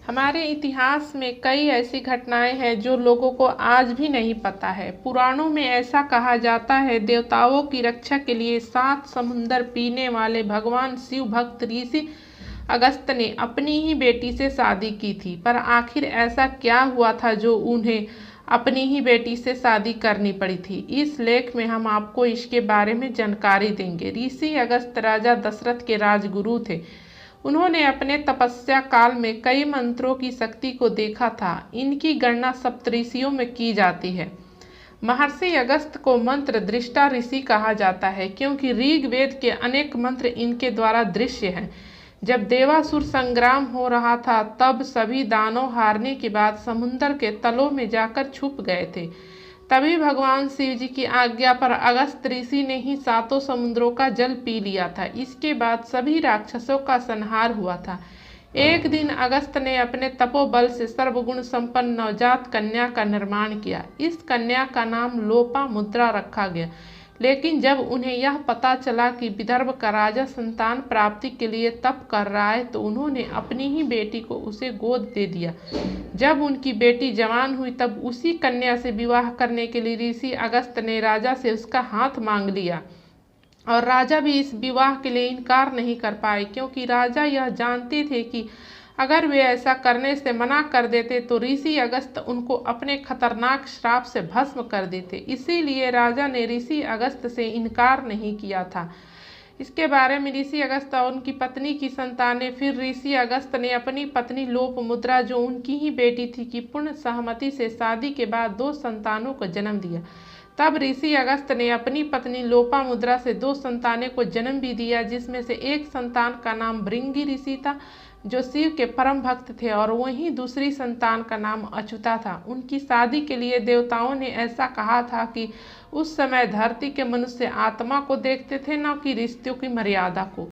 हमारे इतिहास में कई ऐसी घटनाएं हैं जो लोगों को आज भी नहीं पता है। पुराणों में ऐसा कहा जाता है, देवताओं की रक्षा के लिए 7 समुंदर पीने वाले भगवान शिव भक्त ऋषि अगस्त्य ने अपनी ही बेटी से शादी की थी। पर आखिर ऐसा क्या हुआ था जो उन्हें अपनी ही बेटी से शादी करनी पड़ी थी? इस लेख में हम आपको इसके बारे में जानकारी देंगे। ऋषि अगस्त्य राजा दशरथ के राजगुरु थे। उन्होंने अपने तपस्या काल में कई मंत्रों की शक्ति को देखा था। इनकी गणना सप्तऋषियों में की जाती है। महर्षि अगस्त्य को मंत्र दृष्टा ऋषि कहा जाता है, क्योंकि ऋग्वेद के अनेक मंत्र इनके द्वारा दृश्य हैं। जब देवासुर संग्राम हो रहा था, तब सभी दानव हारने के बाद समुद्र के तलों में जाकर छुप गए थे। तभी भगवान शिव जी की आज्ञा पर अगस्त्य ऋषि ने ही 7 समुद्रों का जल पी लिया था। इसके बाद सभी राक्षसों का संहार हुआ था। एक दिन अगस्त्य ने अपने तपोबल से सर्वगुण संपन्न नवजात कन्या का निर्माण किया। इस कन्या का नाम लोपामुद्रा रखा गया। लेकिन जब उन्हें यह पता चला कि विदर्भ का राजा संतान प्राप्ति के लिए तप कर रहा है, तो उन्होंने अपनी ही बेटी को उसे गोद दे दिया। जब उनकी बेटी जवान हुई, तब उसी कन्या से विवाह करने के लिए ऋषि अगस्त्य ने राजा से उसका हाथ मांग लिया। और राजा भी इस विवाह के लिए इनकार नहीं कर पाए, क्योंकि राजा यह जानते थे कि अगर वे ऐसा करने से मना कर देते तो ऋषि अगस्त्य उनको अपने खतरनाक श्राप से भस्म कर देते। इसीलिए राजा ने ऋषि अगस्त्य से इनकार नहीं किया था। इसके बारे में ऋषि अगस्त्य और उनकी पत्नी की संतानें, फिर ऋषि अगस्त्य ने अपनी पत्नी लोपामुद्रा, जो उनकी ही बेटी थी, की पूर्ण सहमति से शादी के बाद 2 संतानों को जन्म दिया। तब ऋषि अगस्त्य ने अपनी पत्नी लोपामुद्रा से 2 संतानों को जन्म भी दिया, जिसमें से एक संतान का नाम भृंगी ऋषि था, जो शिव के परम भक्त थे, और वहीं दूसरी संतान का नाम अच्युता था। उनकी शादी के लिए देवताओं ने ऐसा कहा था कि उस समय धरती के मनुष्य आत्मा को देखते थे, न कि रिश्तों की मर्यादा को।